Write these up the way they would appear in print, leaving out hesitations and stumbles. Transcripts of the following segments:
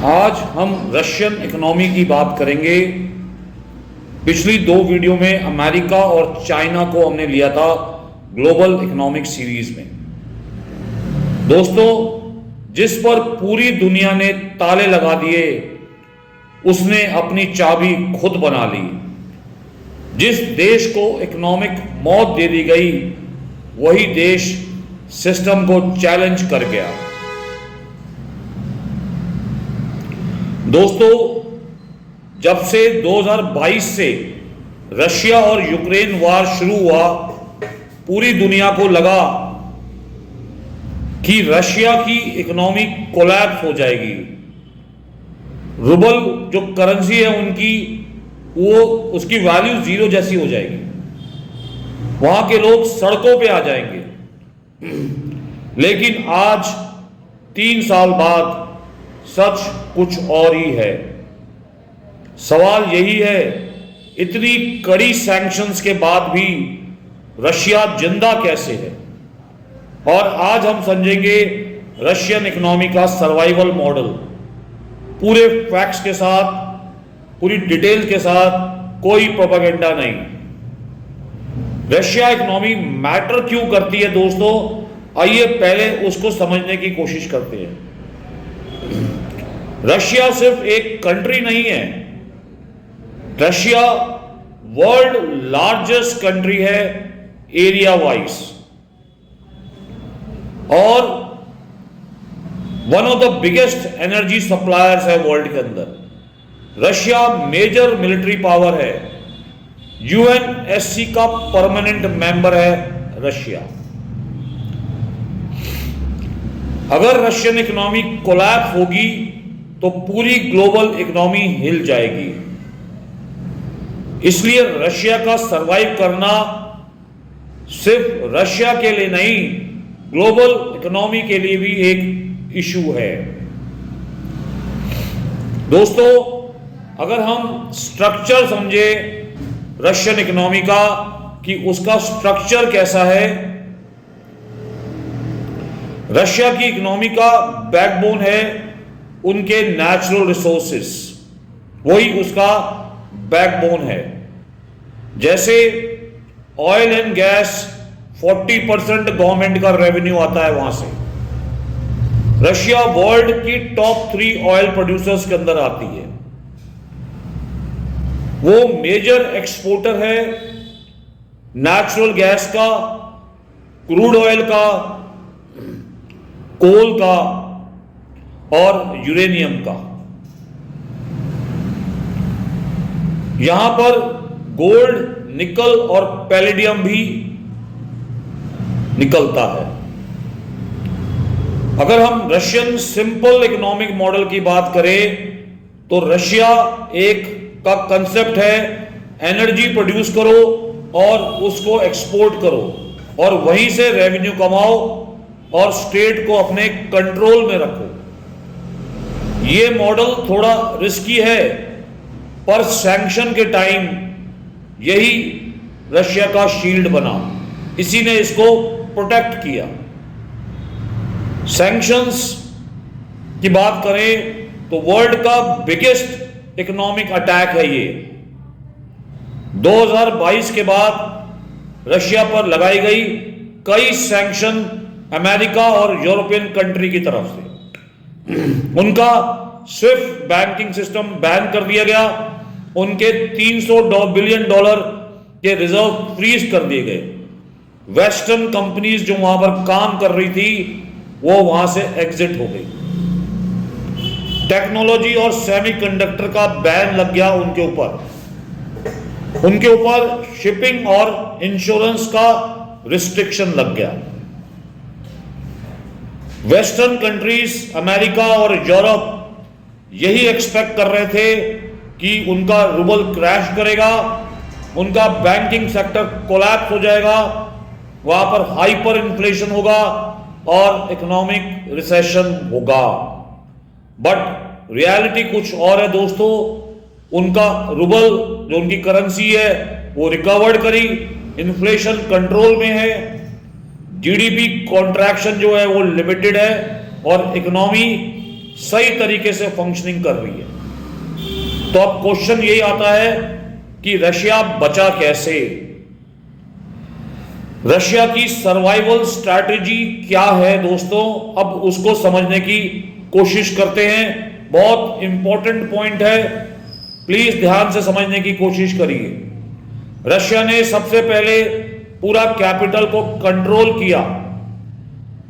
आज हम Russian economy की बात करेंगे। पिछली दो वीडियो में अमेरिका और चाइना को हमने लिया था ग्लोबल इकोनॉमिक सीरीज में। दोस्तों, जिस पर पूरी दुनिया ने ताले लगा दिए, उसने अपनी चाबी खुद बना ली। जिस देश को इकोनॉमिक मौत दे दी गई, वही देश सिस्टम को चैलेंज कर गया। दोस्तों, जब से 2022 से रशिया और यूक्रेन वार शुरू हुआ, पूरी दुनिया को लगा कि रशिया की इकोनॉमी कोलैप्स हो जाएगी। रूबल जो करेंसी है उनकी, वो उसकी वैल्यू जीरो जैसी हो जाएगी। वहां के लोग सड़कों पे आ जाएंगे। लेकिन आज 3 साल बाद सच कुछ और ही है। सवाल यही है, इतनी कड़ी सैंक्शंस के बाद भी रशिया जिंदा कैसे है? और आज हम समझेंगे रशियन इकोनॉमी का सर्वाइवल मॉडल, पूरे फैक्ट्स के साथ, पूरी डिटेल के साथ, कोई प्रोपेगेंडा नहीं। रशिया इकोनॉमी मैटर क्यों करती है दोस्तों? आइए पहले उसको समझने की कोशिश करते हैं। रशिया सिर्फ एक कंट्री नहीं है। रशिया वर्ल्ड लार्जेस्ट कंट्री है एरिया वाइज, और one of the biggest energy suppliers है वर्ल्ड के अंदर। रशिया मेजर मिलिट्री पावर है। यूएनएससी का परमानेंट मेंबर है रशिया। अगर रशियन इकोनॉमी कोलैप्स होगी तो पूरी ग्लोबल इकोनॉमी हिल जाएगी। इसलिए रशिया का सरवाइव करना सिर्फ रशिया के लिए नहीं, ग्लोबल इकोनॉमी के लिए भी एक इशू है। दोस्तों, अगर हम स्ट्रक्चर समझे रशियन इकोनॉमी का कि उसका स्ट्रक्चर कैसा है, रशिया की इकोनॉमी का बैकबोन है उनके नेचुरल रिसोर्सेस, वही उसका बैकबोन है। जैसे ऑयल एंड गैस 40% गवर्नमेंट का रेवेन्यू आता है वहां से। रशिया वर्ल्ड की टॉप 3 ऑयल प्रोड्यूसर्स के अंदर आती है। वो मेजर एक्सपोर्टर है नेचुरल गैस का, क्रूड ऑयल का, कोल का और यूरेनियम का। यहां पर गोल्ड, निकल और पैलेडियम भी निकलता है। अगर हम रशियन सिंपल इकोनॉमिक मॉडल की बात करें तो रशिया एक का कंसेप्ट है, एनर्जी प्रोड्यूस करो और उसको एक्सपोर्ट करो और वहीं से रेवेन्यू कमाओ और स्टेट को अपने कंट्रोल में रखो। ये मॉडल थोड़ा रिस्की है, पर सैंक्शन के टाइम यही रशिया का शील्ड बना। इसी ने इसको प्रोटेक्ट किया। सैंक्शंस की बात करें तो वर्ल्ड का बिगेस्ट इकोनॉमिक अटैक है ये। 2022 के बाद रशिया पर लगाई गई कई सैंक्शन अमेरिका और यूरोपियन कंट्री की तरफ से। उनका स्विफ्ट बैंकिंग सिस्टम बैन कर दिया गया। उनके $300 बिलियन के रिजर्व फ्रीज कर दिए गए। वेस्टर्न कंपनीज जो वहां पर काम कर रही थी, वो वहां से एग्जिट हो गई। टेक्नोलॉजी और सेमीकंडक्टर का बैन लग गया उनके ऊपर। उनके ऊपर शिपिंग और इंश्योरेंस का रिस्ट्रिक्शन लग गया। वेस्टर्न कंट्रीज, अमेरिका और यूरोप यही एक्सपेक्ट कर रहे थे कि उनका रूबल क्रैश करेगा, उनका बैंकिंग सेक्टर कोलैप्स हो जाएगा, वहां पर हाइपर इन्फ्लेशन होगा और इकोनॉमिक रिसेशन होगा। बट रियलिटी कुछ और है दोस्तों। उनका रूबल जो उनकी करेंसी है वो रिकवर्ड करी, इन्फ्लेशन कंट्रोल में है, जीडीपी कॉन्ट्रैक्शन जो है वो लिमिटेड है और इकोनॉमी सही तरीके से फंक्शनिंग कर रही है। तो अब क्वेश्चन यही आता है कि रशिया बचा कैसे, रशिया की सर्वाइवल स्ट्रैटेजी क्या है दोस्तों, अब उसको समझने की कोशिश करते हैं। बहुत इंपॉर्टेंट पॉइंट है, प्लीज ध्यान से समझने की कोशिश करिए। रशिया ने सबसे पहले पूरा कैपिटल को कंट्रोल किया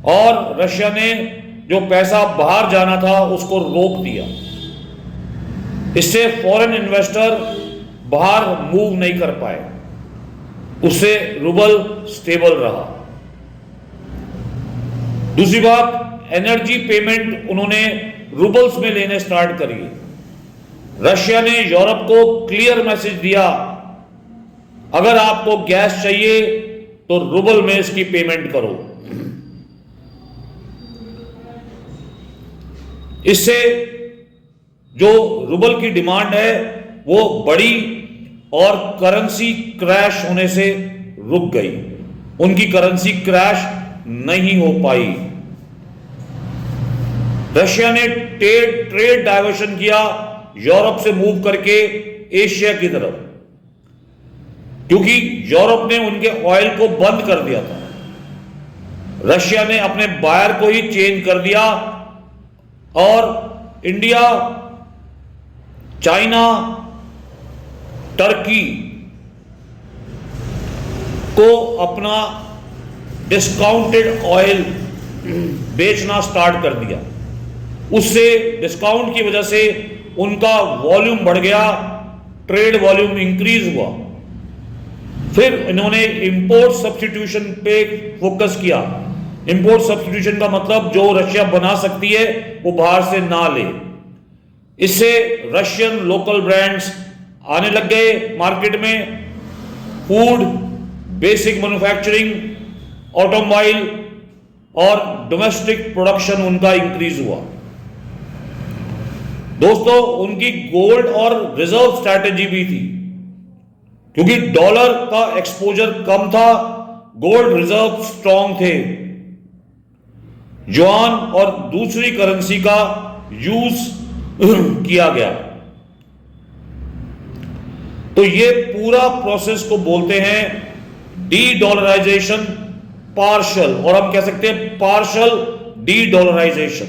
और रशिया ने जो पैसा बाहर जाना था उसको रोक दिया। इससे फॉरेन इन्वेस्टर बाहर मूव नहीं कर पाए, उससे रूबल स्टेबल रहा। दूसरी बात, एनर्जी पेमेंट उन्होंने रूबल्स में लेने स्टार्ट करी। रशिया ने यूरोप को क्लियर मैसेज दिया, अगर आपको गैस चाहिए तो रूबल में इसकी पेमेंट करो। इससे जो रूबल की डिमांड है वो बढ़ी और करेंसी क्रैश होने से रुक गई, उनकी करेंसी क्रैश नहीं हो पाई। रशिया ने ट्रेड डाइवर्शन किया यूरोप से मूव करके एशिया की तरफ, क्योंकि यूरोप ने उनके ऑयल को बंद कर दिया था। रशिया ने अपने बायर को ही चेंज कर दिया और इंडिया, चाइना, टर्की को अपना डिस्काउंटेड ऑयल बेचना स्टार्ट कर दिया। उससे डिस्काउंट की वजह से उनका वॉल्यूम बढ़ गया, ट्रेड वॉल्यूम इंक्रीज हुआ। फिर इन्होंने इंपोर्ट सब्स्टिट्यूशन पे फोकस किया। इंपोर्ट सब्स्टिट्यूशन का मतलब जो रशिया बना सकती है वो बाहर से ना ले। इससे रशियन लोकल ब्रांड्स आने लग गए मार्केट में। फूड, बेसिक मैन्युफैक्चरिंग, ऑटोमोबाइल और डोमेस्टिक प्रोडक्शन उनका इंक्रीज हुआ। दोस्तों, उनकी गोल्ड और रिजर्व स्ट्रैटेजी भी थी, क्योंकि डॉलर का एक्सपोजर कम था, गोल्ड रिजर्व स्ट्रांग थे। युआन और दूसरी करेंसी का यूज किया गया। तो ये पूरा प्रोसेस को बोलते हैं डी डॉलराइजेशन पार्शल, और हम कह सकते हैं पार्शल डी डॉलराइजेशन,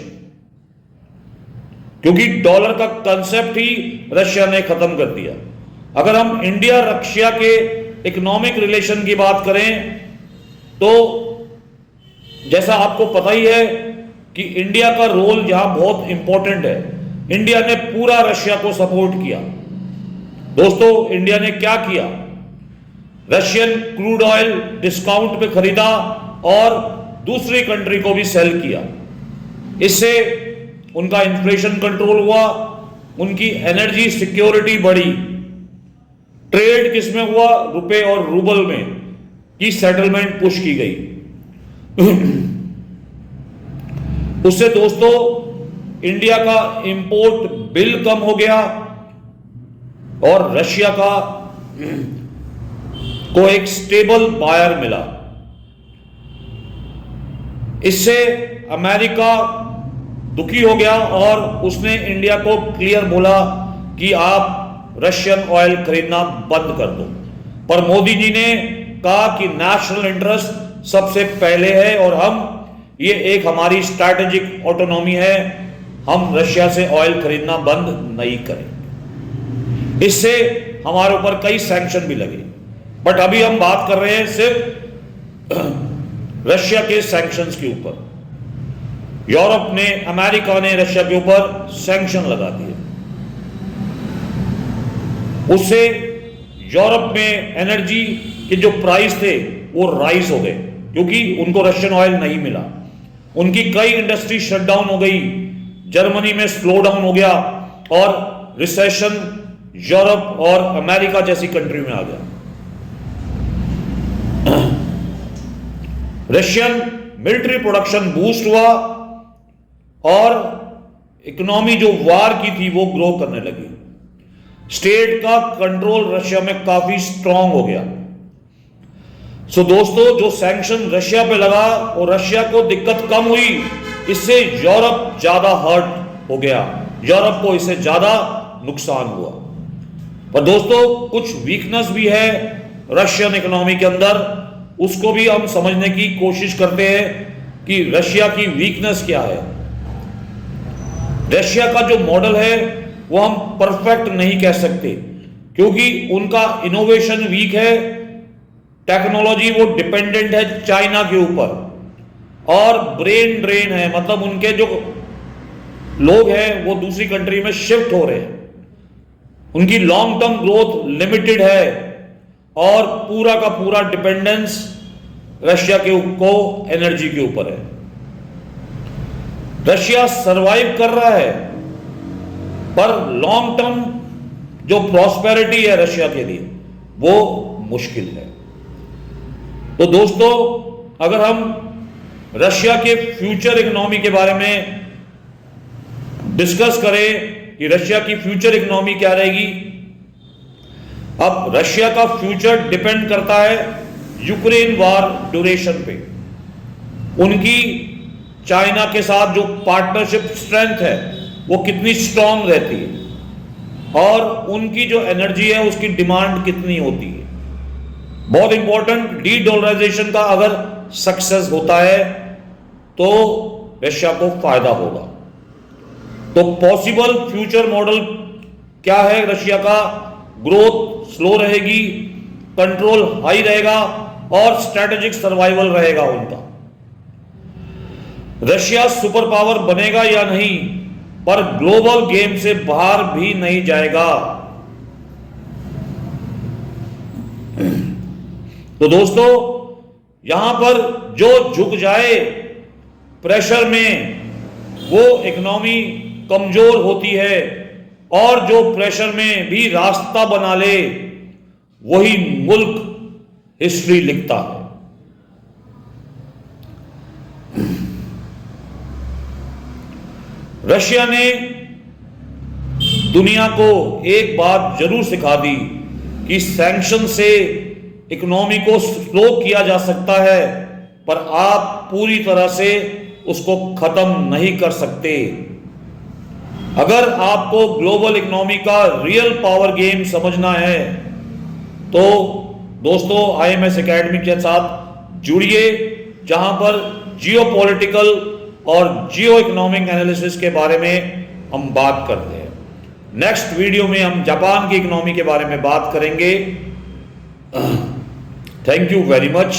क्योंकि डॉलर का कंसेप्ट ही रशिया ने खत्म कर दिया। अगर हम इंडिया रशिया के इकोनॉमिक रिलेशन की बात करें तो जैसा आपको पता ही है कि इंडिया का रोल यहां बहुत इंपॉर्टेंट है। इंडिया ने पूरा रशिया को सपोर्ट किया। दोस्तों, इंडिया ने क्या किया? रशियन क्रूड ऑयल डिस्काउंट पे खरीदा और दूसरी कंट्री को भी सेल किया। इससे उनका इन्फ्लेशन कंट्रोल हुआ, उनकी एनर्जी सिक्योरिटी बढ़ी। ट्रेड किसमें हुआ? रुपए और रूबल में की सेटलमेंट पुश की गई। उससे दोस्तों इंडिया का इंपोर्ट बिल कम हो गया और रशिया का को एक स्टेबल बायर मिला। इससे अमेरिका दुखी हो गया और उसने इंडिया को क्लियर बोला कि आप रशियन ऑयल खरीदना बंद कर दो। पर मोदी जी ने कहा कि नेशनल इंटरेस्ट सबसे पहले है और हम ये एक हमारी स्ट्रैटेजिक ऑटोनॉमी है, हम रशिया से ऑयल खरीदना बंद नहीं करेंगे। इससे हमारे ऊपर कई सैंक्शन भी लगे, बट अभी हम बात कर रहे हैं सिर्फ रशिया के सैंक्शंस के ऊपर। यूरोप ने, अमेरिका ने रशिया के ऊपर सैंक्शन लगा दिए। उससे यूरोप में एनर्जी के जो प्राइस थे वो राइज हो गए, क्योंकि उनको रशियन ऑयल नहीं मिला। उनकी कई इंडस्ट्री शटडाउन हो गई, जर्मनी में स्लो डाउन हो गया और रिसेशन यूरोप और अमेरिका जैसी कंट्री में आ गया। रशियन मिलिट्री प्रोडक्शन बूस्ट हुआ और इकोनॉमी जो वार की थी वो ग्रो करने लगी। स्टेट का कंट्रोल रशिया में काफी स्ट्रांग हो गया। सो दोस्तों, जो सैंक्शन रशिया पे लगा और रशिया को दिक्कत कम हुई, इससे यूरोप ज्यादा हर्ट हो गया, यूरोप को इससे ज्यादा नुकसान हुआ। पर दोस्तों कुछ वीकनेस भी है रशियन इकोनॉमी के अंदर, उसको भी हम समझने की कोशिश करते हैं कि रशिया की वीकनेस क्या है। रशिया का जो मॉडल है वो हम परफेक्ट नहीं कह सकते, क्योंकि उनका इनोवेशन वीक है, टेक्नोलॉजी वो डिपेंडेंट है चाइना के ऊपर, और ब्रेन ड्रेन है, मतलब उनके जो लोग हैं वो दूसरी कंट्री में शिफ्ट हो रहे हैं, उनकी लॉन्ग टर्म ग्रोथ लिमिटेड है, और पूरा का पूरा डिपेंडेंस रशिया के को एनर्जी के ऊपर है। रशिया सरवाइव कर रहा है, पर लॉन्ग टर्म जो प्रॉस्पेरिटी है रशिया के लिए वो मुश्किल है। तो दोस्तों अगर हम रशिया के फ्यूचर इकोनॉमी के बारे में डिस्कस करें कि रशिया की फ्यूचर इकोनॉमी क्या रहेगी, अब रशिया का फ्यूचर डिपेंड करता है यूक्रेन वार ड्यूरेशन पे, उनकी चाइना के साथ जो पार्टनरशिप स्ट्रेंथ है वो कितनी स्ट्रांग रहती है, और उनकी जो एनर्जी है उसकी डिमांड कितनी होती है। बहुत इंपॉर्टेंट, डी डॉलराइजेशन का अगर सक्सेस होता है तो रशिया को फायदा होगा। तो पॉसिबल फ्यूचर मॉडल क्या है रशिया का? ग्रोथ स्लो रहेगी, कंट्रोल हाई रहेगा, और स्ट्रेटेजिक सर्वाइवल रहेगा उनका। रशिया सुपर पावर बनेगा या नहीं, पर ग्लोबल गेम से बाहर भी नहीं जाएगा। तो दोस्तों यहां पर जो झुक जाए प्रेशर में वो इकोनॉमी कमजोर होती है, और जो प्रेशर में भी रास्ता बना ले वही मुल्क हिस्ट्री लिखता है। रशिया ने दुनिया को एक बात जरूर सिखा दी कि सैंक्शन से इकोनॉमी को स्लो किया जा सकता है, पर आप पूरी तरह से उसको खत्म नहीं कर सकते। अगर आपको ग्लोबल इकोनॉमी का रियल पावर गेम समझना है तो दोस्तों IMS एकेडमी के साथ जुड़िए, जहां पर जियोपॉलिटिकल और जियो इकोनॉमिक एनालिसिस के बारे में हम बात करते हैं। नेक्स्ट वीडियो में हम जापान की इकोनॉमी के बारे में बात करेंगे। Thank you very much.